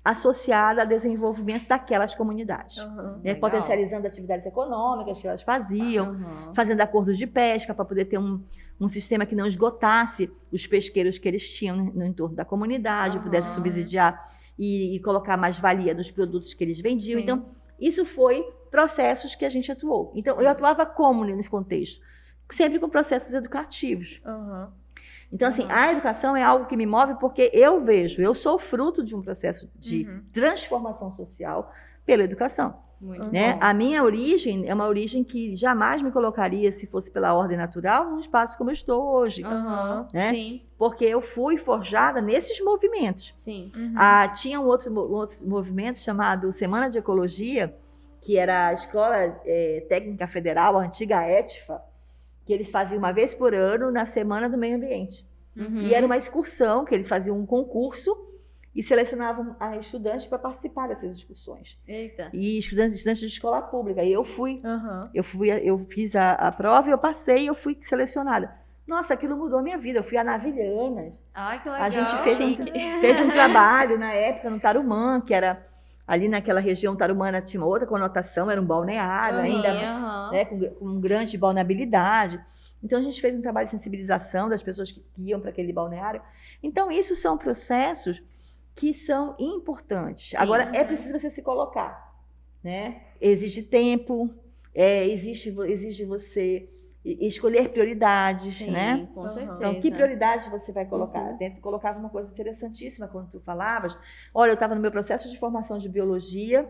associada ao desenvolvimento daquelas comunidades. Né? Potencializando atividades econômicas que elas faziam, fazendo acordos de pesca para poder ter um sistema que não esgotasse os pesqueiros que eles tinham no entorno da comunidade, pudesse subsidiar e colocar mais valia nos produtos que eles vendiam. Sim. Então, isso foi processos que a gente atuou. Então, eu atuava como nesse contexto? Sempre com processos educativos. Então, assim, a educação é algo que me move porque eu sou fruto de um processo de transformação social pela educação. Muito Né? bom. A minha origem é uma origem que jamais me colocaria, se fosse pela ordem natural, num espaço como eu estou hoje. Né? Sim, Porque eu fui forjada nesses movimentos. sim. Tinha um outro movimento chamado Semana de Ecologia, que era a Escola Técnica Federal, a antiga ETFA, que eles faziam uma vez por ano na Semana do Meio Ambiente. E era uma excursão, que eles faziam um concurso e selecionavam a estudantes para participar dessas excursões. Eita. E estudantes de escola pública. E eu fiz a prova e eu passei e eu fui selecionada. Nossa, aquilo mudou a minha vida. Eu fui a Navilhanas. Ai, que legal. A gente fez um trabalho na época no Tarumã, que era ali naquela região tarumana, tinha uma outra conotação, era um balneário ainda, né, com grande balneabilidade. Então, a gente fez um trabalho de sensibilização das pessoas que iam para aquele balneário. Então, isso são processos que são importantes. Sim. Agora, é preciso você se colocar, né? Exige tempo, exige você escolher prioridades, Sim, né? com certeza. Então, que prioridades você vai colocar? Tu colocava uma coisa interessantíssima quando tu falavas. Olha, eu estava no meu processo de formação de biologia,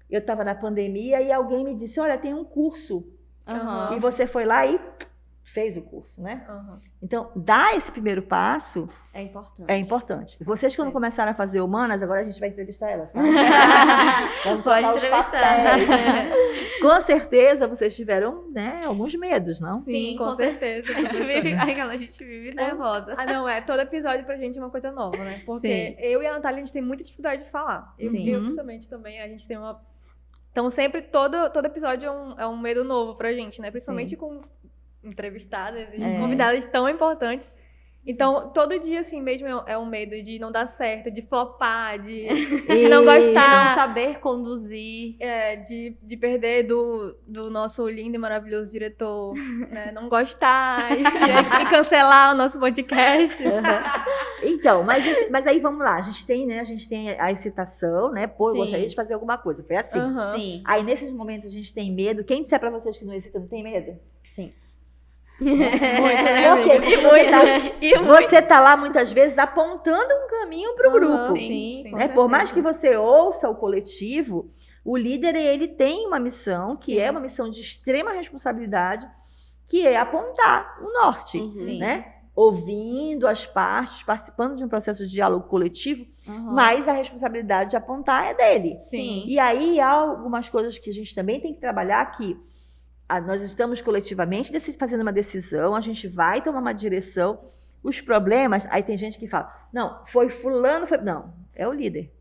eu estava na pandemia e alguém me disse, olha, tem um curso. E você foi lá e fez o curso, né? Então, dar esse primeiro passo É importante. é importante. Vocês, quando começaram a fazer humanas, agora a gente vai entrevistar elas, tá? Vamos Pode trocar os entrevistar. papéis. Com certeza, vocês tiveram, né, alguns medos, não? Sim, com certeza. A gente vive nervosa. Não, todo episódio pra gente é uma coisa nova, né? Porque Sim. eu e a Natália, a gente tem muita dificuldade de falar. Sim. Eu principalmente também, a gente tem uma... Então, sempre, todo episódio é um medo novo pra gente, né? Principalmente com entrevistadas e convidadas tão importantes. Então, todo dia, assim, mesmo é um medo de não dar certo, de flopar, de não De gostar. não saber conduzir. De perder do nosso lindo e maravilhoso diretor, né? Não gostar e cancelar o nosso podcast. Então, mas aí vamos lá, a gente tem a excitação, né? Pô, eu Sim. gostaria de fazer alguma coisa. Foi assim. Sim. Aí, nesses momentos, a gente tem medo. Quem disser pra vocês que não excita, não tem medo? Sim. Por quê? Porque você tá lá, muitas vezes, apontando um caminho pro grupo. Sim, Né? Por mais que você ouça o coletivo, o líder, ele tem uma missão, que é uma missão de extrema responsabilidade, que é apontar o norte, né? Ouvindo as partes, participando de um processo de diálogo coletivo, mas a responsabilidade de apontar é dele. Sim. E aí há algumas coisas que a gente também tem que trabalhar aqui. Nós estamos coletivamente fazendo uma decisão, a gente vai tomar uma direção. Os problemas, aí tem gente que fala, não, foi fulano, não, é o líder.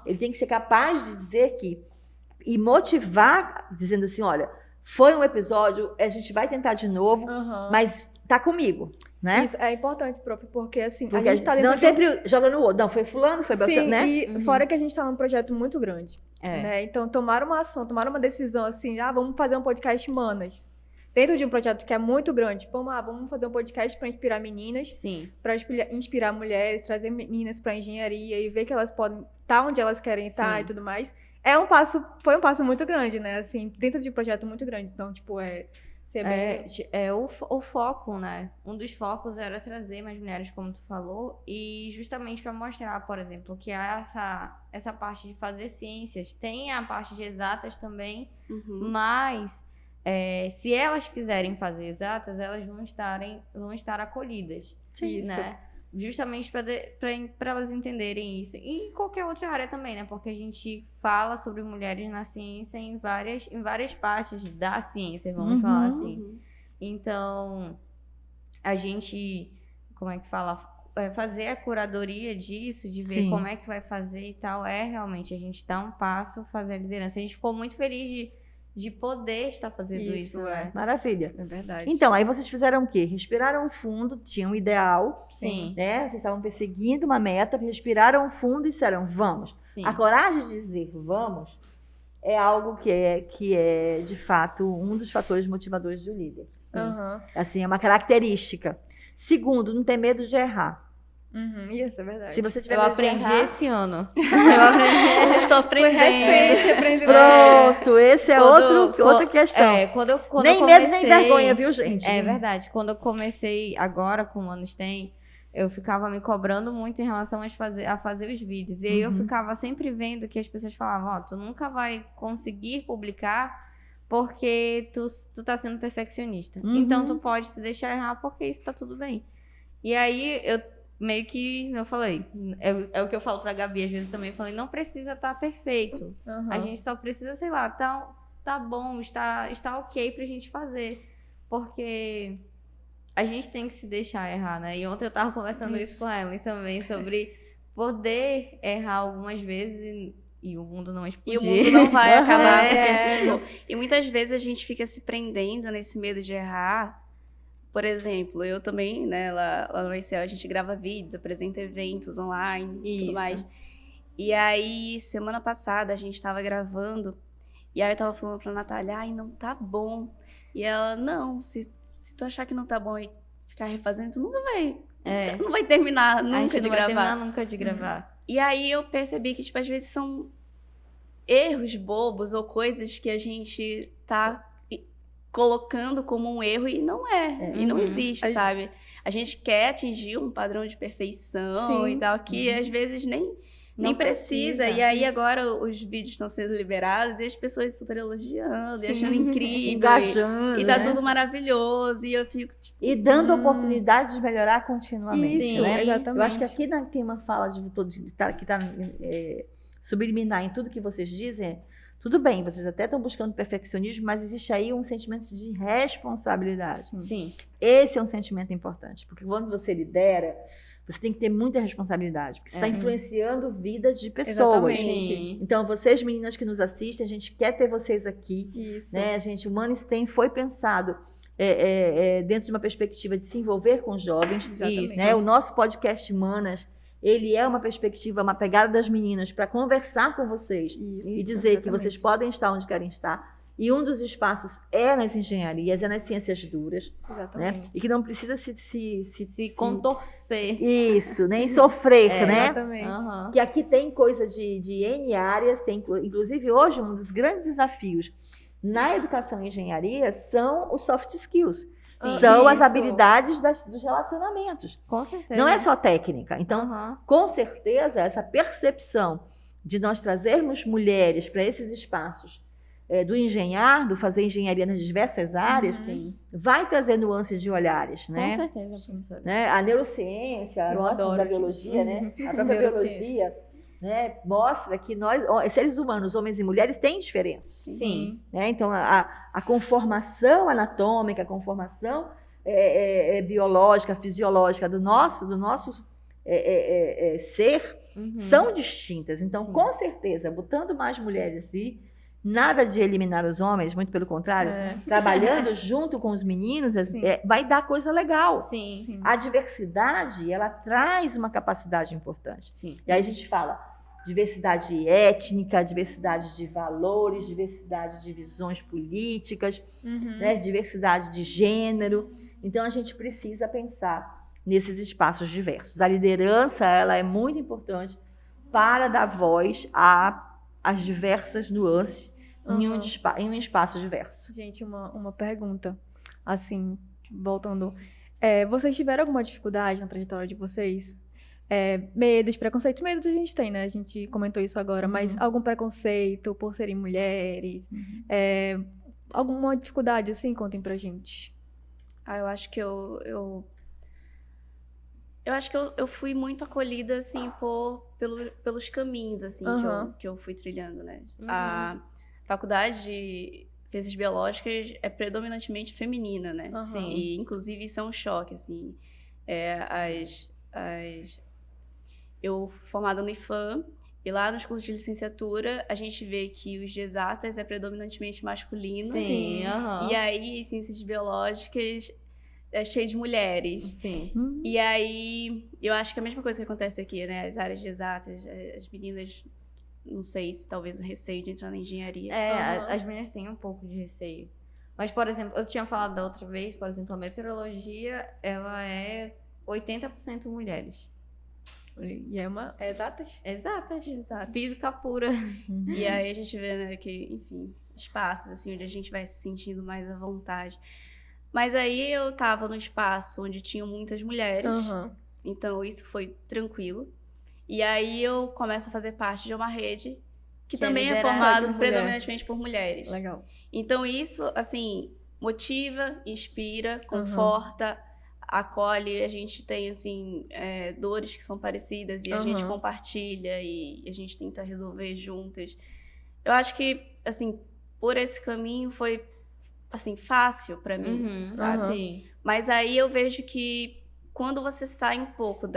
Ele tem que ser capaz de dizer e motivar, dizendo assim, olha, foi um episódio, a gente vai tentar de novo, mas tá comigo, né? Isso é importante, prof, porque assim, Porque a gente tá dentro não sempre joga no outro. Não, foi fulano, foi Sim, né? E fora que a gente tá num projeto muito grande, né? Então, tomaram uma ação, tomaram uma decisão assim, vamos fazer um podcast Manas. Dentro de um projeto que é muito grande, vamos fazer um podcast para inspirar meninas, para inspirar mulheres, trazer meninas para engenharia e ver que elas podem estar onde elas querem estar e tudo mais. Foi um passo muito grande, né? Assim, dentro de um projeto muito grande. Então, tipo, o foco, né? Um dos focos era trazer mais mulheres, como tu falou, e justamente para mostrar, por exemplo, que há essa parte de fazer ciências, tem a parte de exatas também, mas se elas quiserem fazer exatas, elas vão estar acolhidas. Isso. Né? justamente para elas entenderem isso. E em qualquer outra área também, né? Porque a gente fala sobre mulheres na ciência em várias partes da ciência, vamos falar assim. Então, a gente, como é que fala? Fazer a curadoria disso, de ver como é que vai fazer e tal, realmente a gente dá um passo, fazer a liderança. A gente ficou muito feliz de poder estar fazendo isso, né? Maravilha. É verdade. Então, aí vocês fizeram o quê? Respiraram fundo, tinham um ideal, Sim. né? Vocês estavam perseguindo uma meta, respiraram fundo e disseram, vamos. Sim. A coragem de dizer vamos é algo que é, de fato, um dos fatores motivadores do líder. Sim. Assim, é uma característica. Segundo, não ter medo de errar. Isso é verdade. Se você tiver Eu medo de aprendi errar, esse ano. Eu Estou aprendendo. Recente, aprendi. pronto, esse é outra questão. Quando nem eu medo, comecei, nem vergonha, viu, gente? É verdade. Quando eu comecei agora com o Manos Tem, eu ficava me cobrando muito em relação a fazer os vídeos. E aí eu ficava sempre vendo que as pessoas falavam, tu nunca vai conseguir publicar porque tu tá sendo perfeccionista. Então tu pode se deixar errar porque isso tá tudo bem. E aí eu meio que, eu falei, é o que eu falo pra Gabi às vezes também, eu falei, não precisa estar perfeito. A gente só precisa, sei lá, tá bom, está ok pra gente fazer. Porque a gente tem que se deixar errar, né? E ontem eu tava conversando isso com ela também, sobre poder errar algumas vezes e o mundo não explodir. E o mundo não vai acabar. E muitas vezes a gente fica se prendendo nesse medo de errar. Por exemplo, eu também, né, lá no ICL, a gente grava vídeos, apresenta eventos online e tudo mais. E aí, semana passada, a gente tava gravando, e aí eu tava falando pra Natália, ai, não tá bom. E ela, não, se tu achar que não tá bom e ficar refazendo, tu nunca vai, não vai terminar nunca de gravar. Vai terminar nunca de gravar. E aí eu percebi que, tipo, às vezes são erros bobos ou coisas que a gente tá colocando como um erro e não e não existe, sabe? A gente quer atingir um padrão de perfeição e tal, que às vezes nem precisa. E aí agora os vídeos estão sendo liberados e as pessoas super elogiando e achando incrível. Engajando, e tá né? tudo maravilhoso. E eu fico, tipo... E dando oportunidade de melhorar continuamente. Isso, né? exatamente. Eu acho que aqui tem uma fala que está subliminar em tudo que vocês dizem. Tudo bem, vocês até estão buscando perfeccionismo, mas existe aí um sentimento de responsabilidade. Sim. Esse é um sentimento importante, porque quando você lidera, você tem que ter muita responsabilidade, porque você está influenciando vidas de pessoas. Exatamente. Então, vocês meninas que nos assistem, a gente quer ter vocês aqui. Isso. Né? O Manos Tem foi pensado dentro de uma perspectiva de se envolver com os jovens. Exatamente. Né? O nosso podcast Manas, ele é uma perspectiva, uma pegada das meninas para conversar com vocês e dizer que vocês podem estar onde querem estar. E um dos espaços é nas engenharias, é nas ciências duras. Exatamente. Né? E que não precisa se contorcer. Isso, nem sofrer, né? Exatamente. Que aqui tem coisa de N áreas, tem, inclusive hoje um dos grandes desafios na educação e engenharia são os soft skills. São as habilidades dos relacionamentos. Com certeza. Não é só técnica. Então, com certeza, essa percepção de nós trazermos mulheres para esses espaços do engenhar, do fazer engenharia nas diversas áreas, vai trazer nuances de olhares. Né? Com certeza, professora. Né? A neurociência, da biologia, né? A própria biologia, né? Mostra que nós, seres humanos, homens e mulheres, têm diferenças. Sim. Né? Então, a conformação anatômica, a conformação biológica, fisiológica do nosso ser são distintas. Então, com certeza, botando mais mulheres e nada de eliminar os homens, muito pelo contrário, trabalhando junto com os meninos, vai dar coisa legal. Sim. A diversidade, ela traz uma capacidade importante. Sim. E aí a gente fala diversidade étnica, diversidade de valores, diversidade de visões políticas, né? Diversidade de gênero. Então, a gente precisa pensar nesses espaços diversos. A liderança, ela é muito importante para dar voz às diversas nuances em um espaço diverso. Gente, uma pergunta, assim, voltando. Vocês tiveram alguma dificuldade na trajetória de vocês? Medos, preconceitos, medos a gente tem, né? A gente comentou isso agora, mas algum preconceito por serem mulheres? Alguma dificuldade, assim? Contem pra gente. Eu acho que eu Eu acho que eu fui muito acolhida, assim, pelos caminhos, assim, que eu fui trilhando, né? A faculdade de Ciências Biológicas é predominantemente feminina, né? Sim. E, inclusive, isso é um choque, assim. Eu formada no IFAM, e lá nos cursos de licenciatura, a gente vê que os de exatas é predominantemente masculino. Sim. E aí, Ciências Biológicas é cheio de mulheres. Sim. E aí, eu acho que é a mesma coisa que acontece aqui, né? As áreas de exatas, as meninas, não sei se talvez o receio de entrar na engenharia. As meninas têm um pouco de receio. Mas, por exemplo, eu tinha falado da outra vez, por exemplo, a meteorologia, ela é 80% mulheres. E é uma... Exatas? Exatas. Física pura. E aí a gente vê, né, que, enfim, espaços, assim, onde a gente vai se sentindo mais à vontade. Mas aí eu tava num espaço onde tinham muitas mulheres, então isso foi tranquilo. E aí eu começo a fazer parte de uma rede que também é formada predominantemente por mulheres. Legal. Então isso, assim, motiva, inspira, conforta, acolhe. A gente tem, assim, dores que são parecidas e a gente compartilha e a gente tenta resolver juntas. Eu acho que, assim, por esse caminho foi, assim, fácil pra mim, sabe? Sim. Mas aí eu vejo que quando você sai um pouco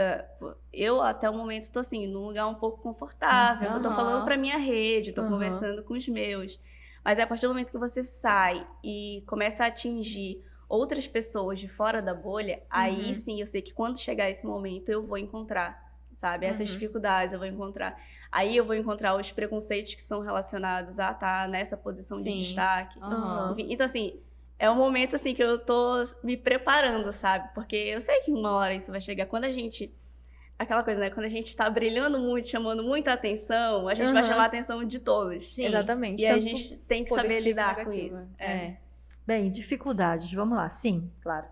eu, até o momento, tô assim, num lugar um pouco confortável. Eu tô falando pra minha rede, tô conversando com os meus. Mas a partir do momento que você sai e começa a atingir outras pessoas de fora da bolha, aí sim eu sei que quando chegar esse momento eu vou encontrar, sabe? Essas dificuldades eu vou encontrar. Aí eu vou encontrar os preconceitos que são relacionados a estar nessa posição de destaque. Enfim, então, assim, é um momento, assim, que eu tô me preparando, sabe? Porque eu sei que uma hora isso vai chegar. Quando a gente... Aquela coisa, né? Quando a gente tá brilhando muito, chamando muita atenção, a gente vai chamar a atenção de todos. Sim. Exatamente. E a gente tem que saber lidar com isso. Bem, dificuldades, vamos lá. Sim, claro.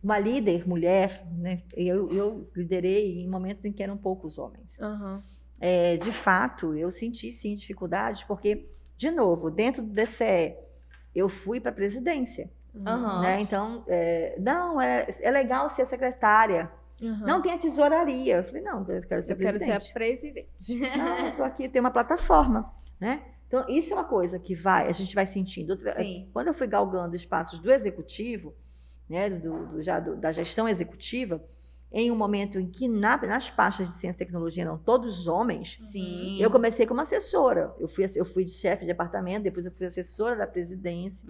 Uma líder, mulher, né? Eu liderei em momentos em que eram poucos homens. De fato, eu senti, sim, dificuldades, porque, de novo, dentro do DCE, eu fui para a presidência. Né? Então, não, é legal ser secretária. Não tem a tesouraria. Eu falei, não, eu quero ser presidente. Eu quero ser a presidente. Não, eu tô aqui, tem uma plataforma, né? Então, isso é uma coisa que a gente vai sentindo. Quando eu fui galgando espaços do executivo, né, da gestão executiva, em um momento em que nas pastas de ciência e tecnologia eram todos homens, eu comecei como assessora. Eu fui de chefe de departamento, depois eu fui assessora da presidência,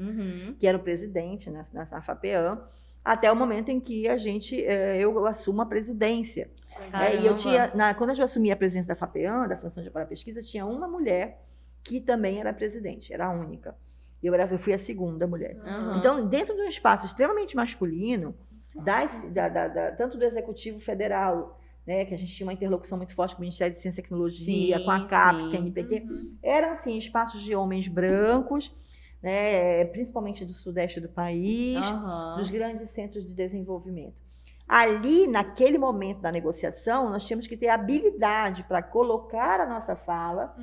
que era o presidente na FAPEAM, até o momento em que eu assumo a presidência. E eu quando eu assumi a presidência da FAPEAM, da Fundação de Apoio à Pesquisa, tinha uma mulher que também era presidente, era a única. Eu fui a segunda mulher. Então, dentro de um espaço extremamente masculino, tanto do Executivo Federal, né, que a gente tinha uma interlocução muito forte com o Ministério de Ciência e Tecnologia, com a CAPES, CNPq, eram, assim, espaços de homens brancos, né, principalmente do sudeste do país, dos grandes centros de desenvolvimento. Ali, naquele momento da negociação, nós tínhamos que ter habilidade para colocar a nossa fala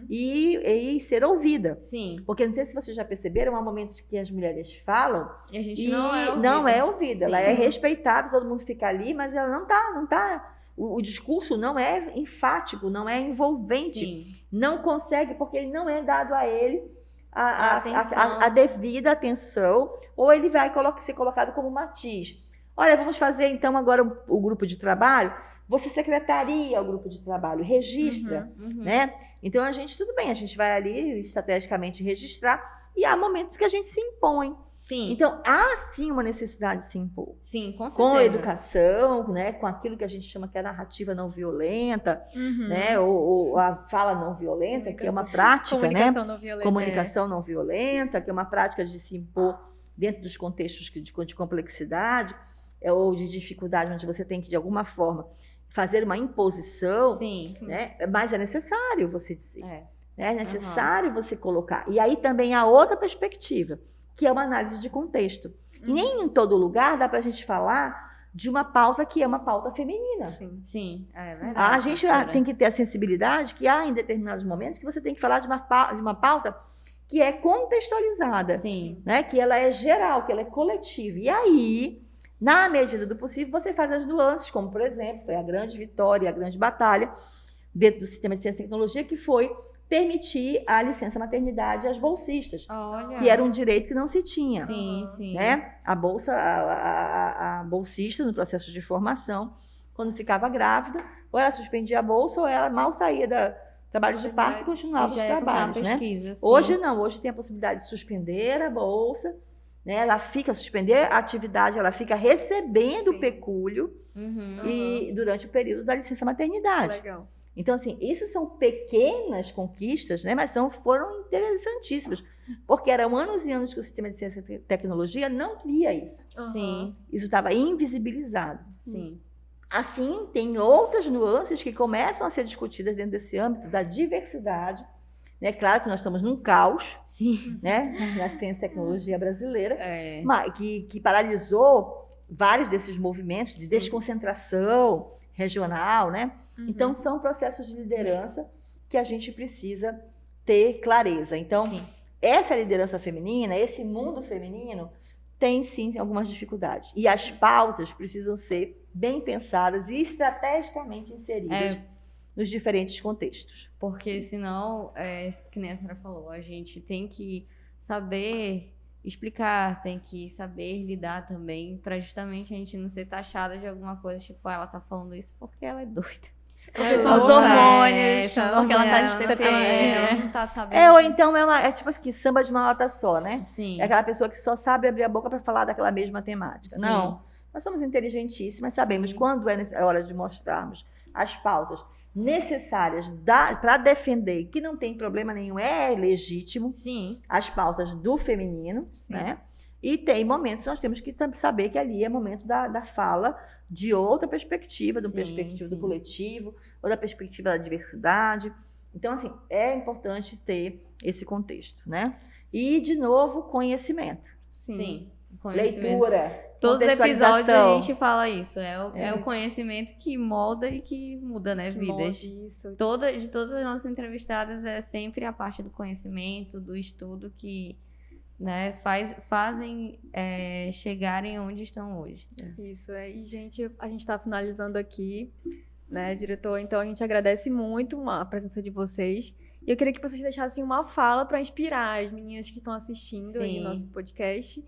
e ser ouvida. Sim. Porque não sei se vocês já perceberam, há momentos que as mulheres falam e a gente não é ouvida. Ela é respeitada, todo mundo fica ali, mas ela não tá. O discurso não é enfático, não é envolvente. Não consegue, porque ele não é dado a ele a devida atenção, ou ele vai ser colocado como matiz. Olha, vamos fazer então agora o grupo de trabalho. Você secretaria o grupo de trabalho, registra, né? Então a gente, tudo bem, a gente vai ali estrategicamente registrar e há momentos que a gente se impõe. Sim. Então há sim uma necessidade de se impor. Sim, com certeza. Com a educação, né? Com aquilo que a gente chama que é a narrativa não violenta, né? Ou a fala não violenta, que é uma prática, Comunicação né? não violenta. Comunicação não violenta, que é uma prática de se impor dentro dos contextos de complexidade ou de dificuldade, onde você tem que, de alguma forma, fazer uma imposição, né? Mas é necessário você dizer. É necessário você colocar. E aí também há outra perspectiva, que é uma análise de contexto. E nem em todo lugar dá para a gente falar de uma pauta que é uma pauta feminina. Sim, é verdade. A gente tem que ter a sensibilidade que há em determinados momentos que você tem que falar de uma pauta que é contextualizada, né? Que ela é geral, que ela é coletiva. E aí Na medida do possível, você faz as nuances, como, por exemplo, foi a grande vitória, a grande batalha dentro do sistema de ciência e tecnologia, que foi permitir a licença maternidade às bolsistas, Olha. que era um direito que não se tinha. Sim, sim. Né? A bolsista, no processo de formação, quando ficava grávida, ou ela suspendia a bolsa, ou ela mal saía do trabalho de parto e continuava os trabalhos. Pesquisa, Né? sim. Hoje não, hoje tem a possibilidade de suspender a bolsa, né? Ela fica, suspender a atividade, ela fica recebendo o pecúlio e durante o período da licença maternidade. Legal. Então, assim, isso são pequenas conquistas, né? Mas foram interessantíssimas, porque eram anos e anos que o sistema de ciência e tecnologia não via isso. Sim. Isso estava invisibilizado. Sim. Assim, tem outras nuances que começam a ser discutidas dentro desse âmbito da diversidade. É claro que nós estamos num caos, Sim. né, na ciência e tecnologia brasileira, É. que paralisou vários desses movimentos de desconcentração regional, né? Então, são processos de liderança que a gente precisa ter clareza. Então, Sim. essa liderança feminina, esse mundo feminino, tem sim algumas dificuldades. E as pautas precisam ser bem pensadas e estrategicamente inseridas nos diferentes contextos. Porque senão, que nem a senhora falou, a gente tem que saber explicar, tem que saber lidar também, para justamente a gente não ser taxada de alguma coisa, tipo, ela tá falando isso porque ela é doida. São os hormônios, porque ela tá de TPM. Ela não tá sabendo. Ou então é tipo assim, samba de uma nota só, né? Sim. É aquela pessoa que só sabe abrir a boca para falar daquela mesma temática. Sim. Não, nós somos inteligentíssimas, sabemos quando é hora de mostrarmos as pautas necessárias para defender, que não tem problema nenhum, é legítimo, Sim. as pautas do feminino, né? E tem momentos que nós temos que saber que ali é momento da fala de outra perspectiva, de uma perspectiva do coletivo, ou da perspectiva da diversidade. Então, assim, é importante ter esse contexto, né? E, de novo, conhecimento. Sim. Leitura. Todos os episódios a contextualização. gente fala isso. É o conhecimento que molda e que muda, né, vidas. Isso. De todas as nossas entrevistadas é sempre a parte do conhecimento, do estudo que, né, fazem chegarem onde estão hoje. Isso, e gente, a gente está finalizando aqui, né, diretor? Então a gente agradece muito a presença de vocês. E eu queria que vocês deixassem uma fala para inspirar as meninas que estão assistindo aí o nosso podcast.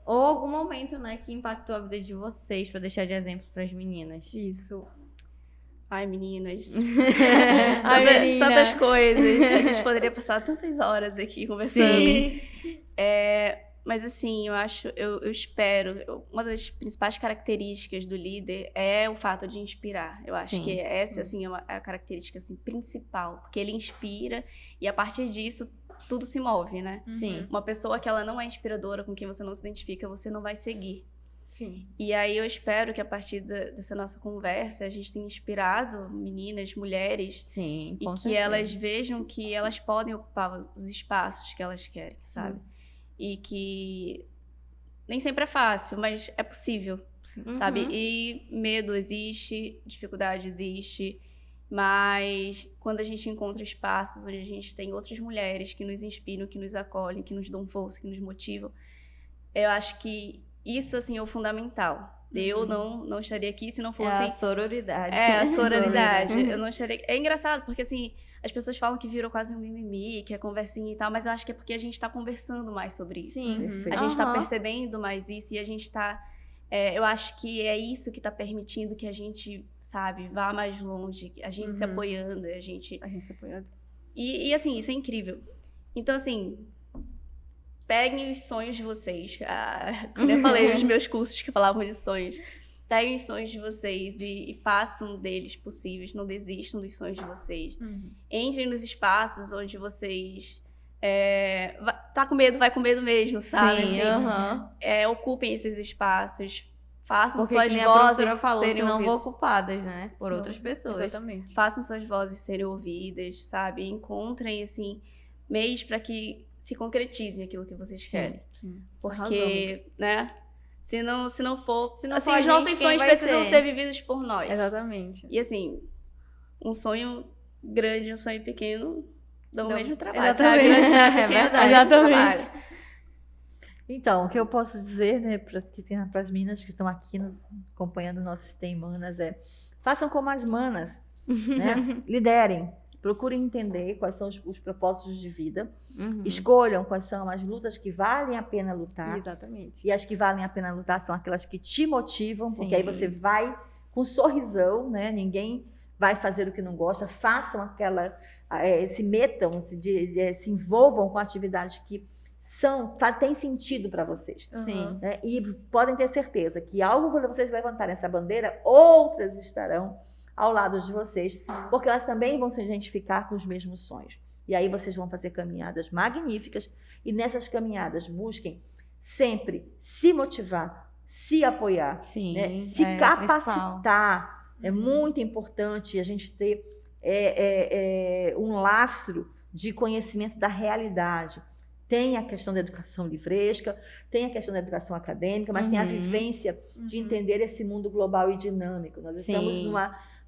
Ou algum momento, né, que impactou a vida de vocês, para deixar de exemplo para as meninas. Isso. Ai, meninas. Menina. Tantas coisas. A gente poderia passar tantas horas aqui conversando. Sim. Mas assim, eu espero, uma das principais características do líder é o fato de inspirar. Eu acho que essa assim, é a característica assim, principal, porque ele inspira e a partir disso tudo se move, né? Sim. Uma pessoa que ela não é inspiradora, com quem você não se identifica, você não vai seguir. Sim. E aí eu espero que a partir dessa nossa conversa a gente tenha inspirado meninas, mulheres, Sim, com e que certeza. elas vejam que elas podem ocupar os espaços que elas querem, sabe? E que nem sempre é fácil, mas é possível, sabe? E medo existe, dificuldade existe, mas quando a gente encontra espaços onde a gente tem outras mulheres que nos inspiram, que nos acolhem, que nos dão força, que nos motivam, eu acho que isso, assim, é o fundamental. Eu não estaria aqui se não fosse... É a sororidade. É, a sororidade. Eu não estaria... É engraçado, porque, assim, as pessoas falam que virou quase um mimimi, que é conversinha e tal, mas eu acho que é porque a gente tá conversando mais sobre isso. Sim. Perfeito. A gente tá percebendo mais isso e a gente tá... eu acho que é isso que tá permitindo que a gente, sabe, vá mais longe, a gente se apoiando, a gente se apoiando. E, assim, isso é incrível. Então, assim... Peguem os sonhos de vocês. Como eu falei nos meus cursos que falavam de sonhos. Peguem os sonhos de vocês e façam deles possíveis. Não desistam dos sonhos de vocês. Entrem nos espaços onde vocês... tá com medo, vai com medo mesmo, sabe? Sim, assim, ocupem esses espaços. Façam Porque suas nem a vozes professora falou, serem senão vão ouvidas. ocupadas, né? Por outras pessoas. Exatamente. Façam suas vozes serem ouvidas, sabe? Encontrem, assim, meios para que se concretizem aquilo que vocês querem. Sim. Porque, né? Se não for... Se não assim, for a os gente, nossos quem sonhos vai precisam ser? ser vividos por nós. Exatamente. E, assim, um sonho grande e um sonho pequeno dão o Dão- mesmo trabalho. Exatamente. Sabe? Grande e É pequeno dão o verdade. mesmo Exatamente. trabalho. Então, o que eu posso dizer, né, para as meninas que estão aqui acompanhando o nosso Tem Manas façam como as manas, né? Liderem, procurem entender quais são os propósitos de vida, escolham quais são as lutas que valem a pena lutar. Exatamente. E as que valem a pena lutar são aquelas que te motivam, porque aí você vai com um sorrisão, né? Ninguém vai fazer o que não gosta, façam se metam, se envolvam com atividades que tem sentido para vocês. Sim. Né? E podem ter certeza que quando vocês levantarem essa bandeira, outras estarão ao lado de vocês, porque elas também vão se identificar com os mesmos sonhos. E aí vocês vão fazer caminhadas magníficas, e nessas caminhadas busquem sempre se motivar, se apoiar, né? Se capacitar. É muito importante a gente ter um lastro de conhecimento da realidade. Tem a questão da educação livresca, tem a questão da educação acadêmica, mas tem a vivência de entender esse mundo global e dinâmico. Nós estamos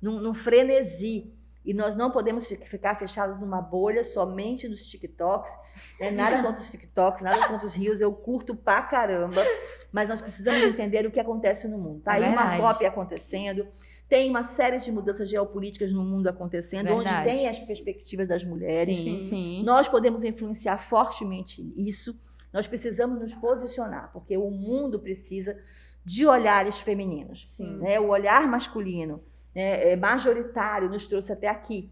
num frenesi, e nós não podemos ficar fechados numa bolha somente nos TikToks, né? Nada contra os TikToks, nada contra os Reels, eu curto pra caramba, mas nós precisamos entender o que acontece no mundo. Tá aí uma COP acontecendo, tem uma série de mudanças geopolíticas no mundo acontecendo, onde tem as perspectivas das mulheres. Sim. Nós podemos influenciar fortemente isso, nós precisamos nos posicionar, porque o mundo precisa de olhares femininos. Né? O olhar masculino, né, majoritário nos trouxe até aqui,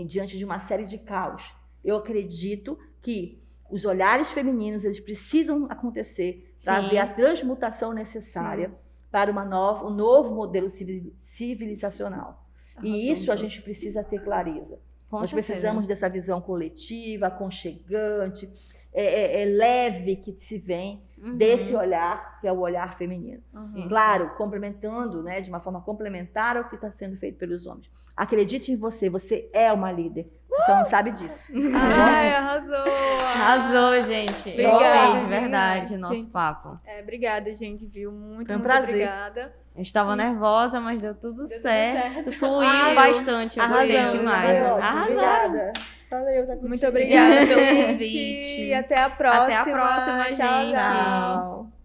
diante de uma série de caos. Eu acredito que os olhares femininos eles precisam acontecer para haver a transmutação necessária para um novo modelo civilizacional. E isso a gente precisa ter clareza. Nós precisamos dessa visão coletiva, aconchegante, leve que se vem desse olhar, que é o olhar feminino. Claro, complementando, né, de uma forma complementar ao que está sendo feito pelos homens. Acredite em você, você é uma líder. Você só não sabe disso. Ai, arrasou! Arrasou, gente. Obrigada, de verdade, nosso papo. Obrigada, gente, viu? Muito prazer. Obrigada. A gente estava nervosa, mas deu tudo certo. certo. Fluiu bastante, eu gostei demais. Obrigada. Valeu, tá Muito obrigada pelo convite. convite. E até a próxima. Até a próxima, gente. Tchau.